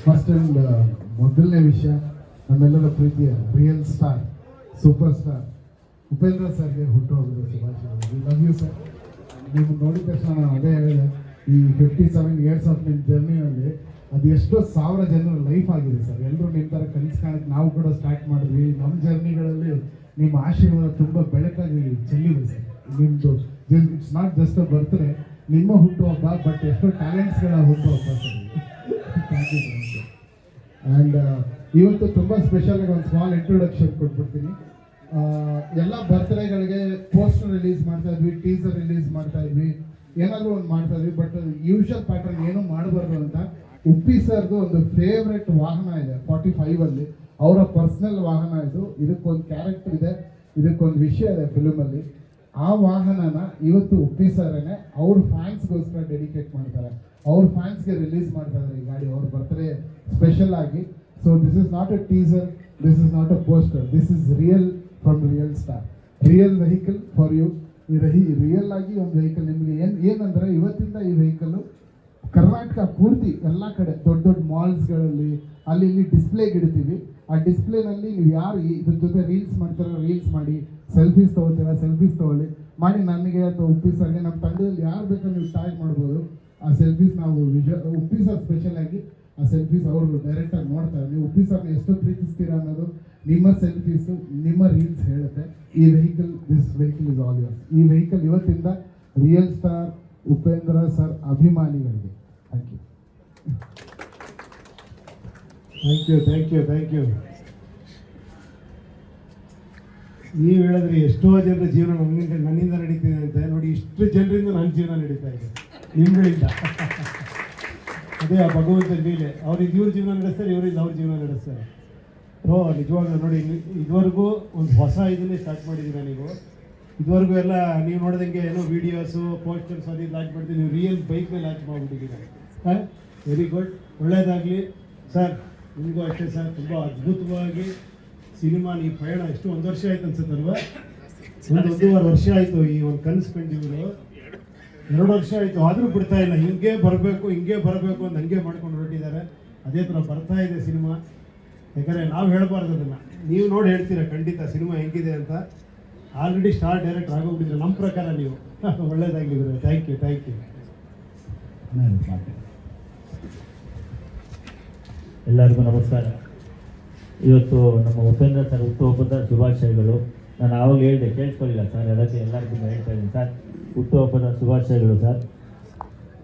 First and ಮೊದಲನೇ ವಿಷಯ ನಮ್ಮೆಲ್ಲರ ಪ್ರೀತಿಯ real star super star Upendra ಸರ್ಗೆ ಹುಟ್ಟುಹೋಗಿರೋ ಶುಭಾಶಯಗಳು. Love you sir. ನೀವು ನೋಡಿದ ತಕ್ಷಣ ನಾನು ಅದೇ ಹೇಳಿದೆ, ಈ 57 ಇಯರ್ಸ್ ಆಫ್ ನಿಮ್ಮ ಜರ್ನಿನಲ್ಲಿ ಅದು ಎಷ್ಟೋ ಸಾವಿರ ಜನರ ಲೈಫ್ ಆಗಿದೆ ಸರ್. ಎಲ್ಲರೂ ನಿಮ್ಮ ಥರ ಕನಸು ಕಾಣಕ್ಕೆ ನಾವು ಕೂಡ ಸ್ಟಾರ್ಟ್ ಮಾಡಿದ್ವಿ. ನಮ್ಮ ಜರ್ನಿಗಳಲ್ಲಿ ನಿಮ್ಮ ಆಶೀರ್ವಾದ ತುಂಬ ಬೆಳಕಾಗಿ ಚೆಲ್ಲಿದೆ ಸರ್. ನಿಮ್ಮದು it's not just a birthday, ನಿಮ್ಮ ಹುಟ್ಟುಹಬ್ಬ, ಬಟ್ ಎಷ್ಟೋ ಟ್ಯಾಲೆಂಟ್ಸ್ಗಳ ಹುಟ್ಟುಹಬ್ಬ sir. Thank you so much. And ಇವತ್ತು ತುಂಬ ಸ್ಪೆಷಲ್ ಆಗಿ ಒಂದು ಸ್ಮಾಲ್ ಇಂಟ್ರೊಡಕ್ಷನ್ ಕೊಟ್ಬಿಡ್ತೀನಿ. ಎಲ್ಲ ಬರ್ತ್ಡೇಗಳಿಗೆ ಪೋಸ್ಟರ್ ರಿಲೀಸ್ ಮಾಡ್ತಾ ಇದ್ವಿ, ಟೀಸರ್ ರಿಲೀಸ್ ಮಾಡ್ತಾ ಇದ್ವಿ, ಏನಾದರೂ ಒಂದು ಮಾಡ್ತಾ ಇದ್ವಿ. ಬಟ್ ಯೂಶಲ್ ಪ್ಯಾಟರ್ನ್ ಏನೂ ಮಾಡಬಾರ್ದು ಅಂತ ಉಪ್ಪಿ ಸರ್ದು ಒಂದು ಫೇವ್ರೆಟ್ ವಾಹನ ಇದೆ 45ಅಲ್ಲಿ, ಅವರ ಪರ್ಸ್ನಲ್ ವಾಹನ ಇದು. ಇದಕ್ಕೊಂದು ಕ್ಯಾರೆಕ್ಟರ್ ಇದೆ, ಇದಕ್ಕೊಂದು ವಿಷಯ ಇದೆ ಫಿಲ್ಮಲ್ಲಿ. ಆ ವಾಹನನ ಇವತ್ತು ಉಪ್ಪಿ ಸರನೇ ಅವ್ರ ಫ್ಯಾನ್ಸ್ಗೋಸ್ಕರ ಡೆಡಿಕೇಟ್ ಮಾಡ್ತಾರೆ, ಅವ್ರ ಫ್ಯಾನ್ಸ್ಗೆ ರಿಲೀಸ್ ಮಾಡ್ತಾ ಇದ್ದಾರೆ ಈ ಗಾಡಿ ಅವ್ರ ಬರ್ತ್ಡೇ ಸ್ಪೆಷಲ್ ಆಗಿ. So this is not a teaser, this is not a poster, this is real from real star, real vehicle for you. Real ಆಗಿ ಒಂದು ವೆಹಿಕಲ್ ನಿಮಗೆ ಏನಂದರೆ ಇವತ್ತಿಂದ ಈ ವೆಹಿಕಲ್ಲು ಕರ್ನಾಟಕ ಪೂರ್ತಿ ಎಲ್ಲ ಕಡೆ ದೊಡ್ಡ ದೊಡ್ಡ ಮಾಲ್ಸ್ಗಳಲ್ಲಿ ಅಲ್ಲಿ ಇಲ್ಲಿ ಡಿಸ್ಪ್ಲೇಗೆ ಇಡ್ತೀವಿ. ಆ ಡಿಸ್ಪ್ಲೇನಲ್ಲಿ ನೀವು ಯಾರು ಇದ್ರ ಜೊತೆ ರೀಲ್ಸ್ ಮಾಡ್ತಾರೋ ರೀಲ್ಸ್ ಮಾಡಿ, ಸೆಲ್ಫೀಸ್ ತೊಗೊಳ್ತೀರಾ ಸೆಲ್ಫೀಸ್ ತೊಗೊಳ್ಳಿ ಮಾಡಿ. ನನಗೆ ಅಥವಾ ಉಪ್ಪಿ ಸರ್ಗೆ ನಮ್ಮ ತಂಡದಲ್ಲಿ ಯಾರು ಬೇಕಾದ್ರೂ ನೀವು ಟ್ಯಾಗ್ ಮಾಡ್ಬೋದು. ಆ ಸೆಲ್ಫೀಸ್ ನಾವು ಉಪ್ಪಿ ಸರ್ ಸ್ಪೆಷಲ್ ಆಗಿ ಆ ಸೆಲ್ಫೀಸ್ ಅವರು ಡೈರೆಕ್ಟಾಗಿ ನೋಡ್ತಾರೆ. ನೀವು ಉಪ್ಪಿ ಸರ್ನ ಎಷ್ಟು ಪ್ರೀತಿಸ್ತೀರಾ ಅನ್ನೋದು ನಿಮ್ಮ ಸೆಲ್ಫೀಸು, ನಿಮ್ಮ ರೀಲ್ಸ್ ಹೇಳುತ್ತೆ. ಈ vehicle, this vehicle is all yours. ಈ ವೆಹಿಕಲ್ ಇವತ್ತಿಂದ ರಿಯಲ್ ಸ್ಟಾರ್ ಉಪೇಂದ್ರ ಸರ್ ಅಭಿಮಾನಿಗಳಿಗೆ. Thank you, thank you, thank you, thank you. ನೀವು ಹೇಳಿದ್ರೆ ಎಷ್ಟೋ ಜನರ ಜೀವನ ನನ್ನಿಂದ ನಡೀತಿದೆ ಅಂತ. ನೋಡಿ, ಇಷ್ಟು ಜನರಿಂದ ನನ್ನ ಜೀವನ ನಡೀತಾ ಇದೆ ನಿಮ್ಗಳಿಂದ. ಅದೇ ಆ ಭಗವಂತನ ಲೀಲೆ. ಅವ್ರಿಗೆ ಇವ್ರ ಜೀವನ ನಡೆಸ್ತಾರೆ, ಇವರಿಂದ ಅವ್ರ ಜೀವನ ನಡೆಸ್ತಾರೆ. ನಿಜವಾಗ್ಲೂ ನೋಡಿ, ಇದುವರೆಗೂ ಒಂದು ಹೊಸ ಇದನ್ನೇ ಸ್ಟಾರ್ಟ್ ಮಾಡಿದ್ದೀರಾ ನೀವು. ಇದುವರೆಗೂ ಎಲ್ಲ ನೀವು ನೋಡಿದಂಗೆ ಏನೋ ವೀಡಿಯೋಸು ಪೋಸ್ಟರ್ಸ್ ಅದು ಲಾಂಚ್ ಮಾಡ್ತೀವಿ, ನೀವು ರಿಯಲ್ ಬೈಕ್ನ ಲಾಂಚ್ ಮಾಡಿಬಿಟ್ಟಿದ್ದೀರಾ. ಹಾಂ, ವೆರಿ ಗುಡ್, ಒಳ್ಳೆಯದಾಗಲಿ ಸರ್. ನಿಮಗೂ ಅಷ್ಟೇ ಸರ್, ತುಂಬ ಅದ್ಭುತವಾಗಿ ಸಿನಿಮಾ ಈ ಪಯಣ ಎಷ್ಟು 1 ವರ್ಷ ಆಯ್ತು ಅನ್ಸುತ್ತಲ್ವ? 1.5 ವರ್ಷ ಆಯಿತು ಈ ಒಂದು ಕನಸು ಕಂಡಿವರು. 2 ವರ್ಷ ಆಯಿತು, ಆದರೂ ಬಿಡ್ತಾ ಇಲ್ಲ. ಹಿಂಗೆ ಬರಬೇಕು ಅಂತ ಹಂಗೆ ಮಾಡ್ಕೊಂಡು ಹೊರಟಿದ್ದಾರೆ. ಅದೇ ಥರ ಬರ್ತಾ ಇದೆ ಸಿನಿಮಾ. ಯಾಕಂದರೆ ನಾವು ಹೇಳಬಾರ್ದು ಅದನ್ನು, ನೀವು ನೋಡಿ ಹೇಳ್ತೀರಾ ಖಂಡಿತ ಸಿನಿಮಾ ಹೆಂಗಿದೆ ಅಂತ. ಆಲ್ರೆಡಿ ಸ್ಟಾರ್ ಡೈರೆಕ್ಟರ್ ಆಗೋಗ್ಬಿಟ್ಟಿದ್ರೆ ನಮ್ಮ ಪ್ರಕಾರ ನೀವು. ಒಳ್ಳೇದಾಗಲಿ ಗುರು. Thank you, thank you. ಎಲ್ಲರಿಗೂ ನಮಸ್ಕಾರ. ಇವತ್ತು ನಮ್ಮ ಉಪೇಂದ್ರ ಸರ್ ಹುಟ್ಟುಹಬ್ಬದ ಶುಭಾಶಯಗಳು. ನಾನು ಆವಾಗ ಹೇಳಿದೆ, ಕೇಳಿಸ್ಕೊಳ್ಳಿಲ್ಲ ಸರ್, ಅದಕ್ಕೆ ಎಲ್ಲರಿಗೂ ಹೇಳ್ತಾ ಇದ್ದೀನಿ ಸರ್, ಹುಟ್ಟುಹಬ್ಬದ ಶುಭಾಶಯಗಳು ಸರ್.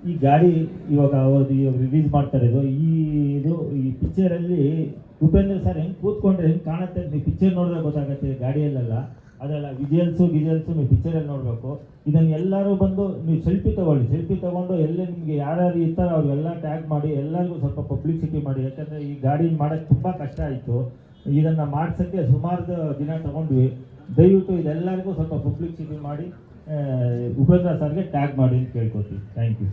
ಈ ಗಾಡಿ ಇವಾಗ ರಿಲೀಸ್ ಮಾಡ್ತಾ ಇರೋದು ಈ ಪಿಕ್ಚರಲ್ಲಿ ಉಪೇಂದ್ರ ಸರ್ ಹೆಂಗೆ ಕೂತ್ಕೊಂಡ್ರೆ ಹೆಂಗೆ ಕಾಣುತ್ತೆ ಅಂತ ನೀವು ಪಿಕ್ಚರ್ ನೋಡಿದ್ರೆ ಗೊತ್ತಾಗುತ್ತೆ. ಗಾಡಿಯಲ್ಲೆಲ್ಲ ಅದೆಲ್ಲ ವಿಜುವಲ್ಸು ನೀವು ಪಿಕ್ಚರಲ್ಲಿ ನೋಡಬೇಕು. ಇದನ್ನು ಎಲ್ಲರೂ ಬಂದು ನೀವು ಸೆಲ್ಫಿ ತೊಗೊಂಡು ಎಲ್ಲೇ ನಿಮಗೆ ಯಾರ್ಯಾರು ಇರ್ತಾರೋ ಅವ್ರಿಗೆಲ್ಲ ಟ್ಯಾಗ್ ಮಾಡಿ ಎಲ್ಲರಿಗೂ ಸ್ವಲ್ಪ ಪಬ್ಲಿಸಿಟಿ ಮಾಡಿ. ಯಾಕಂದರೆ ಈ ಗಾಡಿ ಮಾಡೋಕ್ಕೆ ತುಂಬ ಕಷ್ಟ ಆಯಿತು. ಇದನ್ನು ಮಾಡ್ಸೋಕ್ಕೆ ಸುಮಾರು ದಿನ ತೊಗೊಂಡ್ವಿ. ದಯವಿಟ್ಟು ಇದೆಲ್ಲರಿಗೂ ಸ್ವಲ್ಪ ಪಬ್ಲಿಸಿಟಿ ಮಾಡಿ ಉಪೇಂದ್ರ ಸರ್ಗೆ ಟ್ಯಾಗ್ ಮಾಡಿ ಅಂತ ಕೇಳ್ಕೊತೀವಿ. Thank you.